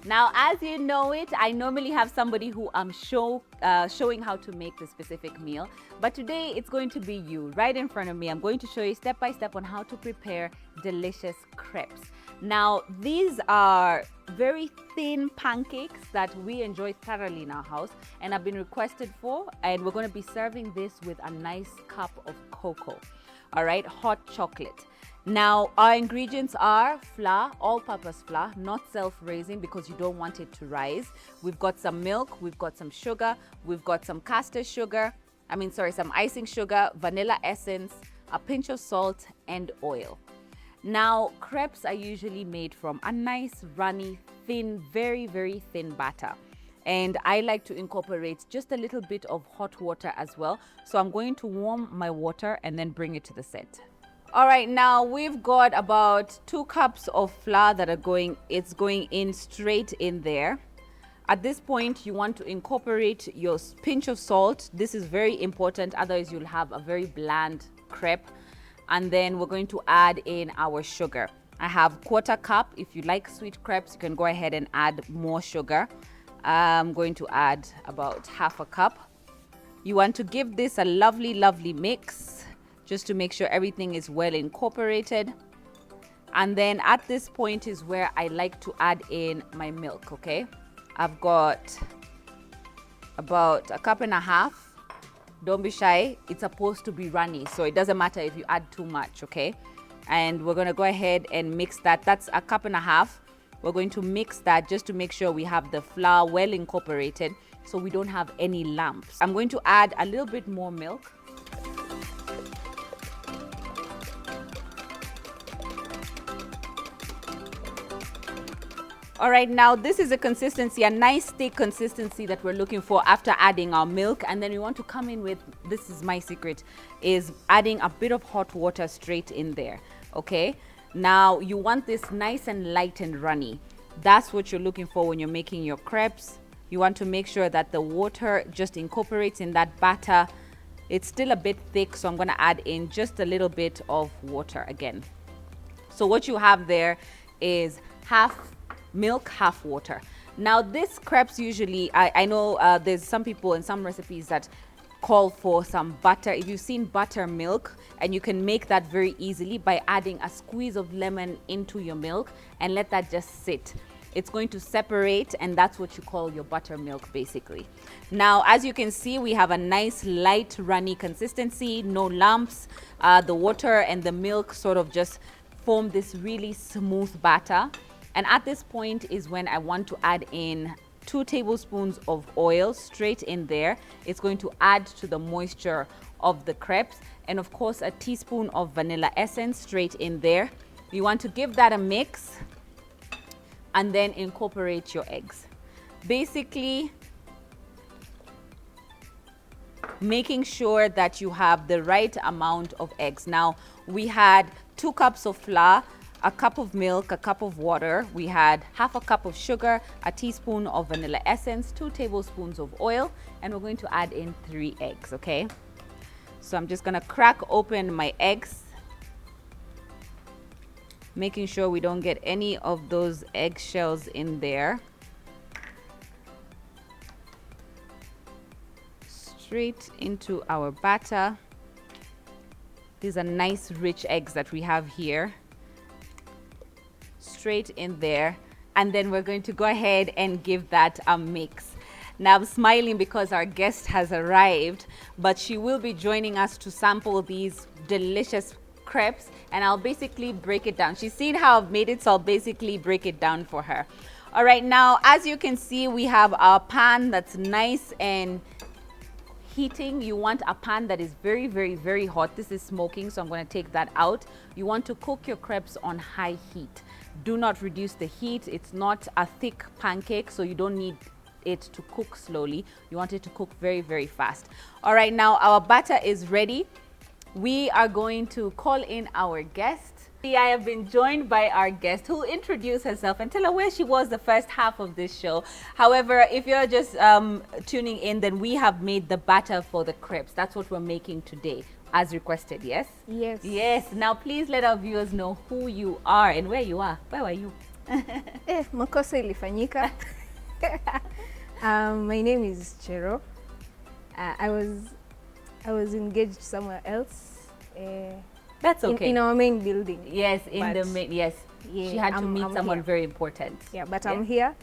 Now, as you know it, I normally have somebody who I'm showing how to make the specific meal. But today, it's going to be you right in front of me. I'm going to show you step by step on how to prepare delicious crepes. Now, these are very thin pancakes that we enjoy thoroughly in our house and have been requested for. And we're going to be serving this with a nice cup of cocoa. All right, hot chocolate. Now, our ingredients are flour, all-purpose flour, not self-raising because you don't want it to rise. We've got some milk, we've got some sugar, we've got some some icing sugar, vanilla essence, a pinch of salt, and oil. Now, crepes are usually made from a nice, runny, thin, very, very thin batter. And I like to incorporate just a little bit of hot water as well. So I'm going to warm my water and then bring it to the set. All right, now we've got about 2 cups of flour that are going in straight in there. At this point, you want to incorporate your pinch of salt. This is very important, otherwise you'll have a very bland crepe. And then we're going to add in our sugar. I have 1/4 cup. If you like sweet crepes, you can go ahead and add more sugar. I'm going to add about 1/2 cup. You want to give this a lovely, lovely mix, just to make sure everything is well incorporated. And then at this point is where I like to add in my milk, okay? I've got about 1.5 cups. Don't be shy, it's supposed to be runny, so it doesn't matter if you add too much, okay? And we're gonna go ahead and mix that. That's 1.5 cups. We're going to mix that just to make sure we have the flour well incorporated so we don't have any lumps. I'm going to add a little bit more milk. All right, now this is a consistency, a nice thick consistency that we're looking for after adding our milk. And then we want to come in with, this is my secret, is adding a bit of hot water straight in there, okay? Now you want this nice and light and runny. That's what you're looking for when you're making your crepes. You want to make sure that the water just incorporates in that batter. It's still a bit thick, so I'm gonna add in just a little bit of water again. So what you have there is half milk, half water. Now this crepes usually, I know there's some people in some recipes that call for some butter. If you've seen buttermilk, and you can make that very easily by adding a squeeze of lemon into your milk and let that just sit. It's going to separate, and that's what you call your buttermilk basically. Now, as you can see, we have a nice light runny consistency, no lumps. The water and the milk sort of just form this really smooth batter. And at this point is when I want to add in 2 tablespoons of oil straight in there. It's going to add to the moisture of the crepes. And of course, a teaspoon of vanilla essence straight in there. You want to give that a mix and then incorporate your eggs. Basically, making sure that you have the right amount of eggs. Now, we had 2 cups of flour, 1 cup of milk, 1 cup of water. We had 1/2 cup of sugar, a teaspoon of vanilla essence, 2 tablespoons of oil, and we're going to add in 3 eggs, okay? So I'm just gonna crack open my eggs, making sure we don't get any of those eggshells in there. Straight into our batter. These are nice rich eggs that we have here. Straight in there, and then we're going to go ahead and give that a mix. Now I'm smiling because our guest has arrived, but she will be joining us to sample these delicious crepes, and I'll basically break it down. She's seen how I've made it, so I'll basically break it down for her. All right, now as you can see, we have our pan that's nice and heating. You want a pan that is very, very, very hot. This is smoking, so I'm going to take that out. You want to cook your crepes on high heat. Do not reduce the heat. It's not a thick pancake, so you don't need it to cook slowly. You want it to cook very, very fast. All right, now our batter is ready. We are going to call in our guest. I have been joined by our guest who will introduce herself and tell her where she was the first half of this show. However, if you're just tuning in, then we have made the batter for the crepes. That's what we're making today, as requested, yes? Yes. Yes. Now, please let our viewers know who you are and where you are. Where are you? Makosa ilifanyika. My name is Chero. I was engaged somewhere else. That's okay. In our main building. Yes, in the main, yes. Yeah, She had to meet someone here. very important. Yeah, but I'm here.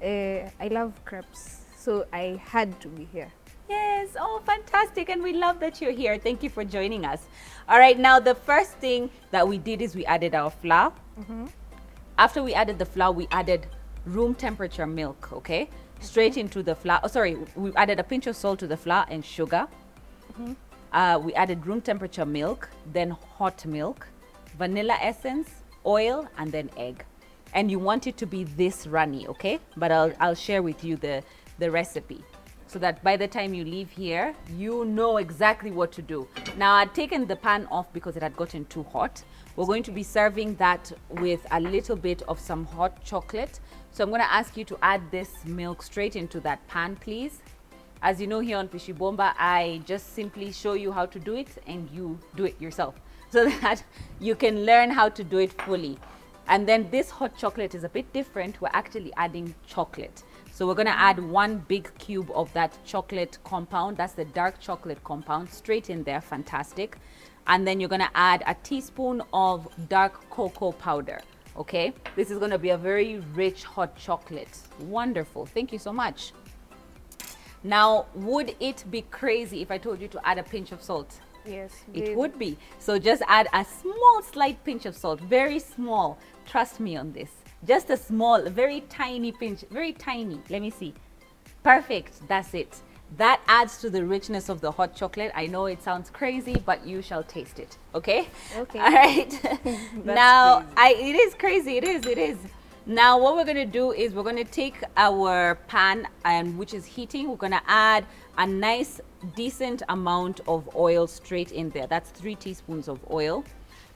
I love crepes, so I had to be here. Yes, oh, fantastic. And we love that you're here. Thank you for joining us. All right, now the first thing that we did is we added our flour. After we added the flour, we added room temperature milk, okay? Straight into the flour. Oh, sorry, we added a pinch of salt to the flour and sugar. We added room temperature milk, then hot milk, vanilla essence, oil, and then egg. And you want it to be this runny, okay? But I'll share with you the recipe, so that by the time you leave here, you know exactly what to do. Now, I'd taken the pan off because it had gotten too hot. We're going to be serving that with a little bit of some hot chocolate. So I'm going to ask you to add this milk straight into that pan, please. As you know, here on Pishi Bomba, I just simply show you how to do it and you do it yourself, so that you can learn how to do it fully. And then this hot chocolate is a bit different. We're actually adding chocolate. So we're going to add 1 big cube of that chocolate compound. That's the dark chocolate compound, straight in there. Fantastic. And then you're going to add a teaspoon of dark cocoa powder. Okay, this is going to be a very rich hot chocolate. Wonderful. Thank you so much. Now, would it be crazy if I told you to add a pinch of salt? Yes, It would be. So just add a small, slight pinch of salt. Very small. Trust me on this. Just a small, very tiny pinch. Very tiny. Let me see. Perfect. That's it. That adds to the richness of the hot chocolate. I know it sounds crazy, but you shall taste it. Okay? Okay. All right. Now, it is crazy. It is. Now, what we're going to do is we're going to take our pan, and which is heating. We're going to add a nice, decent amount of oil straight in there. That's 3 teaspoons of oil.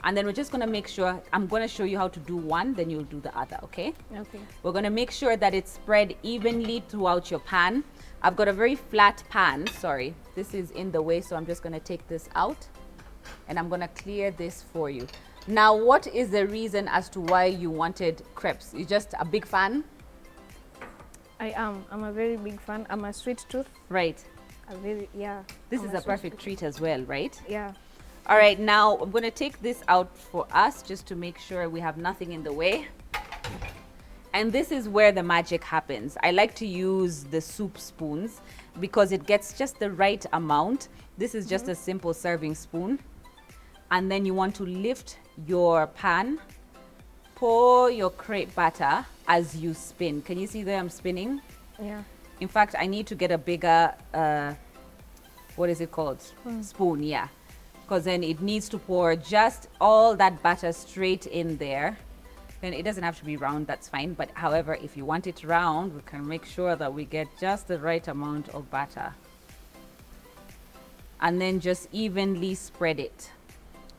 And then we're just going to make sure, I'm going to show you how to do one, then you'll do the other, okay? Okay. We're going to make sure that it's spread evenly throughout your pan. I've got a very flat pan. Sorry, this is in the way, so I'm just going to take this out. And I'm going to clear this for you. Now, what is the reason as to why you wanted crepes? You're just a big fan? I am. I'm a very big fan. I'm a sweet tooth. Right. This is a perfect treat as well, right? Yeah. All right, now I'm going to take this out for us just to make sure we have nothing in the way. And this is where the magic happens. I like to use the soup spoons because it gets just the right amount. This is just a simple serving spoon. And then you want to lift your pan, pour your crepe batter as you spin. Can you see there I'm spinning? Yeah. In fact, I need to get a bigger, what is it called? Spoon, yeah. Because then it needs to pour just all that batter straight in there. Then it doesn't have to be round, that's fine. But however, if you want it round, we can make sure that we get just the right amount of batter. And then just evenly spread it,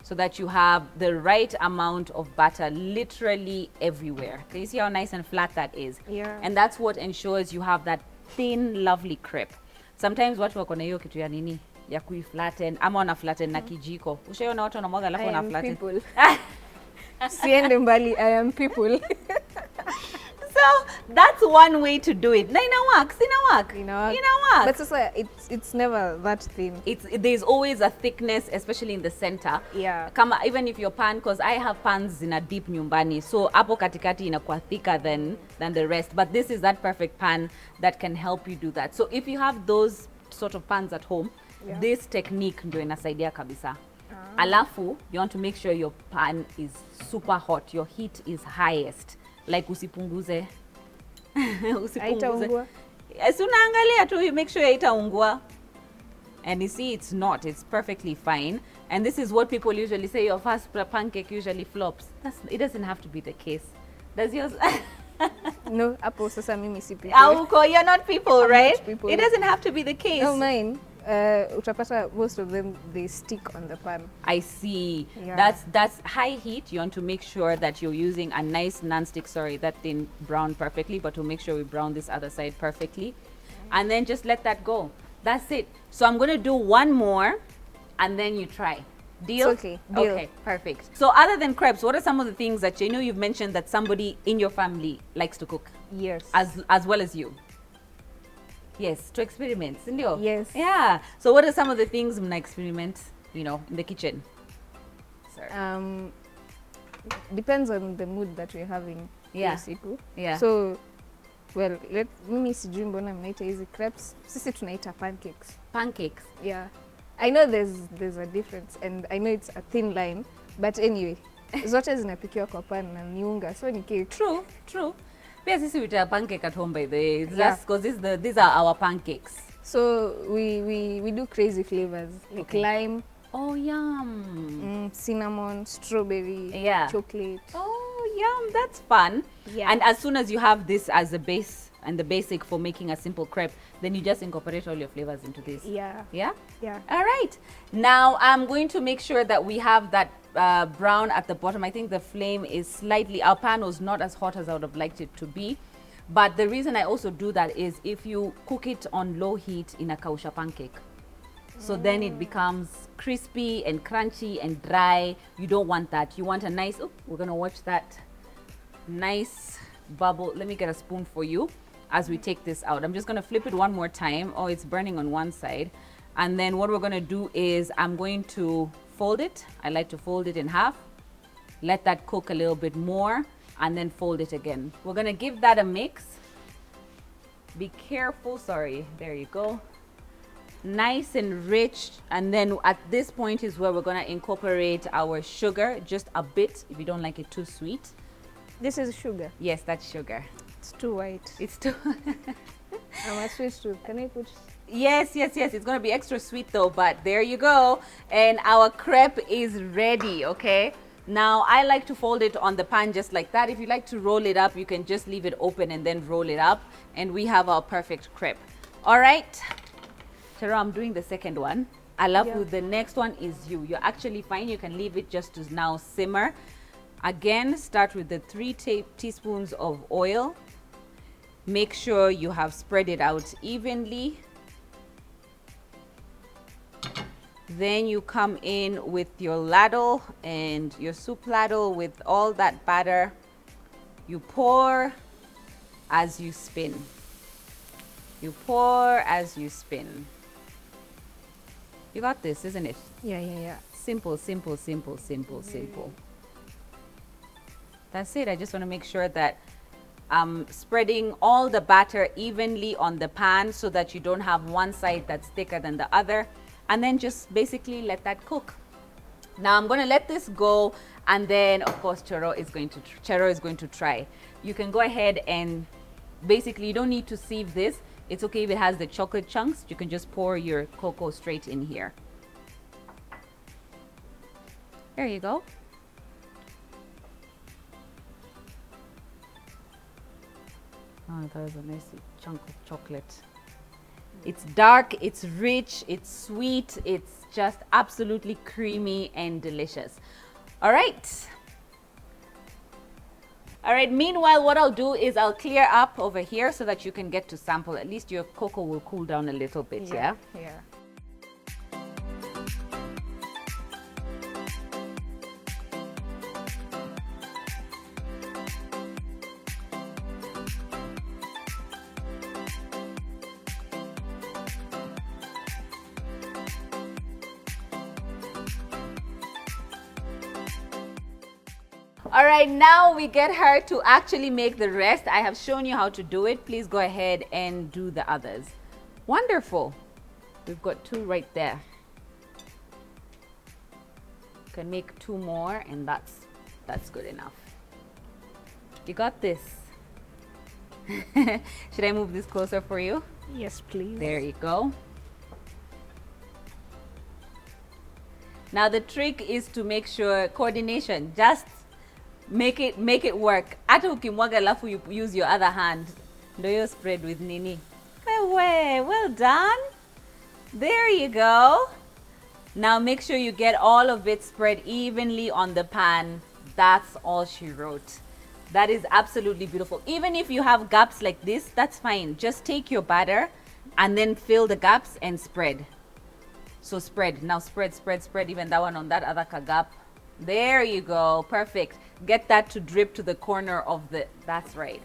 so that you have the right amount of butter literally everywhere. Can you see how nice and flat that is? Yeah. And that's what ensures you have that thin, lovely crepe. Sometimes watu wako na hiyo kitu ya nini? Ya kuiflatten, ama wana flatten na kijiko. Ushaona watu wanamwaga alafu wana flatten. People. Siende mbali, I am people. So that's one way to do it. Na inawak. But it's never that thin. There's always a thickness, especially in the center. Yeah. Kama even if your pan, because I have pans in a deep nyumbani, so hapo katikati inakuwa thicker than the rest. But this is that perfect pan that can help you do that. So if you have those sort of pans at home, this technique ndio inasaidia kabisa. Alafu, you want to make sure your pan is super hot. Your heat is highest. Like usipunguze. Haitaungua. Unaangalia tu, you make sure haitaungua. And you see it's not. It's perfectly fine. And this is what people usually say, your first pancake usually flops. It doesn't have to be the case. Does yours? No, hapo sasa mimi si people. You're not people, right? Not people. It doesn't have to be the case. No, mine. Utapata most of them, they stick on the pan. I see. Yeah. That's high heat. You want to make sure that you're using a nice non-stick. Sorry, that didn't brown perfectly, but to make sure we brown this other side perfectly. And then just let that go. That's it. So I'm going to do one more and then you try. Deal? It's okay. Deal. Okay, perfect. So other than crepes, what are some of the things that you know you've mentioned that somebody in your family likes to cook Yes. as well as you? Yes, to experiment, sindio? Yes. Yeah. So what are some of the things mna experiment, you know, in the kitchen? Sir. Depends on the mood that we're having. Yeah. hiyo siku. Yeah. So well, mimi sijui mbona mnaita hizi crepes. Sisi tunaita pancakes. Pancakes. Yeah. I know there's a difference and I know it's a thin line, but anyway, zote zinapikiwa kwa pan na ni unga, so ni cake. True. Pia sisi we a pancake at home, by the way. It's Yeah. just because these are our pancakes. So we do crazy flavors like Okay. lime, Oh, yum. cinnamon, strawberry, Yeah. chocolate. Oh, yum. That's fun. Yeah. And as soon as you have this as a base and the basic for making a simple crepe, then you just incorporate all your flavors into this. Yeah. Yeah? Yeah. All right. Now I'm going to make sure that we have that brown at the bottom. I think the flame is slightly, our pan was not as hot as I would have liked it to be. But the reason I also do that is if you cook it on low heat in a kausha pancake, so then it becomes crispy and crunchy and dry. You don't want that. You want a nice, oh, we're gonna watch that nice bubble. Let me get a spoon for you as we take this out. I'm just gonna flip it one more time. Oh, it's burning on one side. And then what we're gonna do is I'm going to fold it. I like to fold it in half. Let that cook a little bit more and then fold it again. We're gonna give that a mix. Be careful, sorry, there you go. Nice and rich, and then at this point is where we're gonna incorporate our sugar, just a bit if you don't like it too sweet. This is sugar. Yes, that's sugar. It's too white. It's too I'm a Swiss too. Can I put? yes, it's gonna be extra sweet though, but there you go. And our crepe is ready, okay? Now I like to fold it on the pan just like that. If you like to roll it up, you can just leave it open and then roll it up, and we have our perfect crepe. All right. Tara, I'm doing the second one. I love Yeah. you. The next one is you. You're actually fine. You can leave it just to now simmer. Again, start with the 3 teaspoons of oil. Make sure you have spread it out evenly. Then you come in with your ladle and your soup ladle with all that batter. You pour as you spin. You pour as you spin. You got this, isn't it? Yeah. Simple. That's it. I just want to make sure that I'm spreading all the batter evenly on the pan so that you don't have one side that's thicker than the other. And then just basically let that cook. Now I'm going to let this go, and then of course Chero is going to try. You can go ahead and basically, you don't need to sieve this. It's okay if it has the chocolate chunks. You can just pour your cocoa straight in here. There you go. Oh, that was a nice chunk of chocolate. It's dark, it's rich, it's sweet, it's just absolutely creamy and delicious. All right. All right, meanwhile, what I'll do is I'll clear up over here so that you can get to sample. At least your cocoa will cool down a little bit, yeah? Yeah. All right, now we get her to actually make the rest. I have shown you how to do it. Please go ahead and do the others. Wonderful. We've got 2 right there. You can make 2 more, and that's good enough. You got this. Should I move this closer for you? Yes, please. There you go. Now the trick is to make sure coordination. Just make it work. Hata ukimwaga alafu you use your other hand. Ndio hiyo spread with nini. Well done. There you go. Now make sure you get all of it spread evenly on the pan. That's all she wrote. That is absolutely beautiful. Even if you have gaps like this, that's fine. Just take your batter and then fill the gaps and spread. So spread. Now spread, spread, spread. Even that one on that other kagap. There you go. Perfect. Get that to drip to the corner of the... That's right.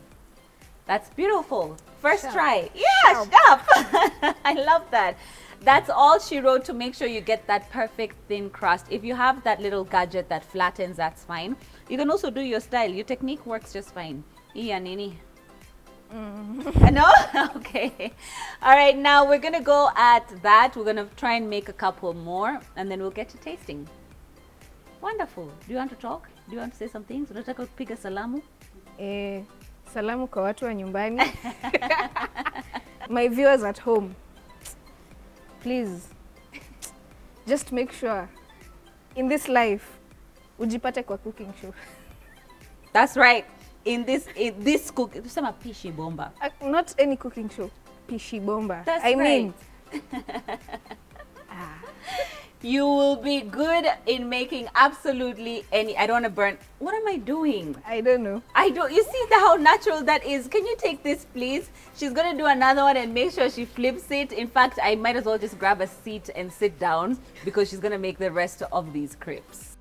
That's beautiful. First Sharp. try. Yeah, sharp. I love that. That's all she wrote to make sure you get that perfect thin crust. If you have that little gadget that flattens, that's fine. You can also do your style. Your technique works just fine. Iya nini. No? Okay. All right, now we're going to go at that. We're going to try and make a couple more, and then we'll get to tasting. Wonderful. Do you want to talk? Do you want to say some things? Unataka kupiga salamu? Salamu kwa watu wa nyumbani. My viewers at home, please, just make sure in this life, ujipate kwa cooking show. That's right. In this cook, tusema Pishi Bomba. Not any cooking show, Pishi Bomba. That's I right. mean, you will be good in making absolutely any... I don't want to burn... What am I doing? I don't know. I don't... You see how natural that is? Can you take this, please? She's going to do another one and make sure she flips it. In fact, I might as well just grab a seat and sit down because she's going to make the rest of these crepes.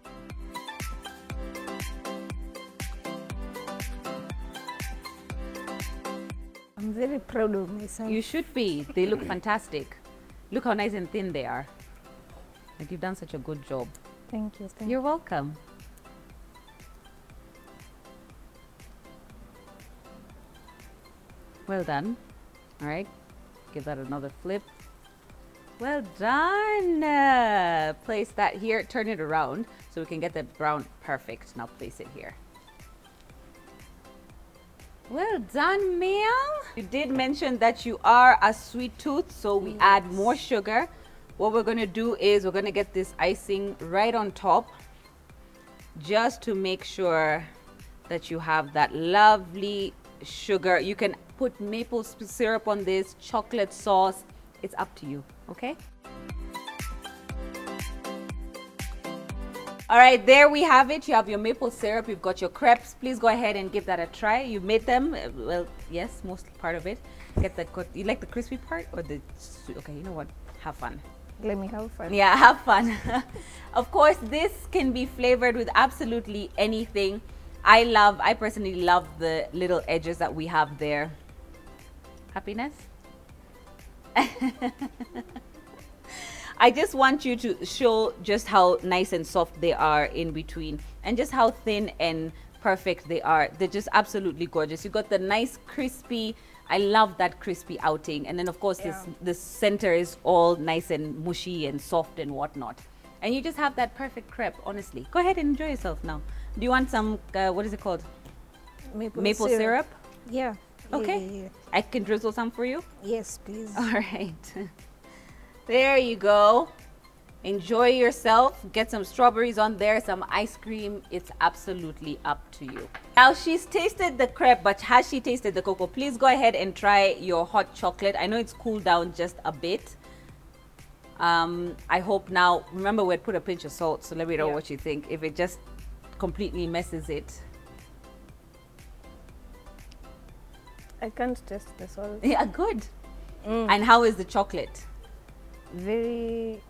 I'm very proud of myself. You should be. They look fantastic. Look how nice and thin they are. Like, you've done such a good job. Thank you. You're welcome. Well done. All right. Give that another flip. Well done. Place that here. Turn it around so we can get the brown perfect. Now place it here. Well done, ma'am. You did mention that you are a sweet tooth, so we add more sugar. What we're going to do is we're going to get this icing right on top just to make sure that you have that lovely sugar. You can put maple syrup on this, chocolate sauce. It's up to you, okay? All right, there we have it. You have your maple syrup, you've got your crepes. Please go ahead and give that a try. You made them, well, yes, most part of it. Get the, you like the crispy part or the, okay, you know what, have fun. Let me have fun. Yeah, have fun. Of course, this can be flavored with absolutely anything. I personally love the little edges that we have there. Happiness? I just want you to show just how nice and soft they are in between and just how thin and perfect they are. They're just absolutely gorgeous. You got the nice crispy, I love that crispy outing. And then of course this center is all nice and mushy and soft and whatnot. And you just have that perfect crepe, honestly. Go ahead and enjoy yourself now. Do you want some, what is it called? Maple syrup? Yeah. Okay. Yeah. I can drizzle some for you? Yes, please. All right. There you go. Enjoy yourself. Get some strawberries on there, some ice cream. It's absolutely up to you. Now, she's tasted the crepe, but has she tasted the cocoa? Please go ahead and try your hot chocolate. I know it's cooled down just a bit. I hope now, remember we had put a pinch of salt, so let me know what you think. If it just completely messes it. I can't taste the salt. Yeah, good. And how is the chocolate? Very,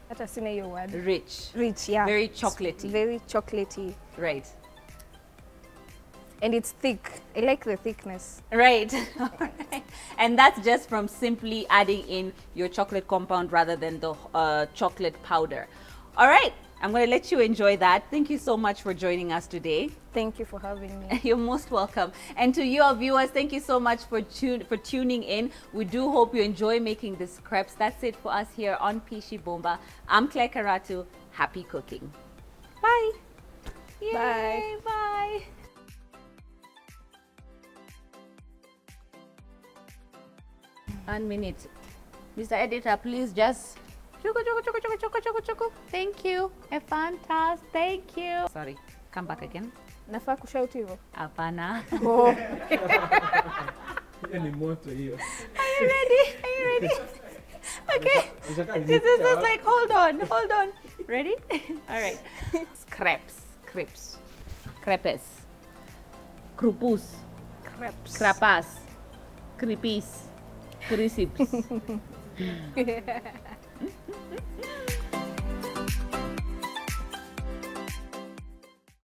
hata sina hiyo word. Rich. Rich, yeah. Very chocolatey. Very chocolatey. Right. And it's thick. I like the thickness. Right. Alright. And that's just from simply adding in your chocolate compound rather than the chocolate powder. All right. I'm going to let you enjoy that. Thank you so much for joining us today. Thank you for having me. You're most welcome. And to you, our viewers, thank you so much for tuning in. We do hope you enjoy making these crepes. That's it for us here on Pishi Bomba. I'm Claire Karatu. Happy cooking. Bye. Yay, Bye. Bye. One minute. Mr. Editor, please just... Thank you. A fantastic. Thank you. Sorry. Come back again. Nafaa kushout hivyo? Hapana. Oh. Are you ready? Are you ready? Okay. This is like, hold on. Ready? All right. Crepes. Crepes. Crupus. Crepes. Crapas. Crepes. Crepes.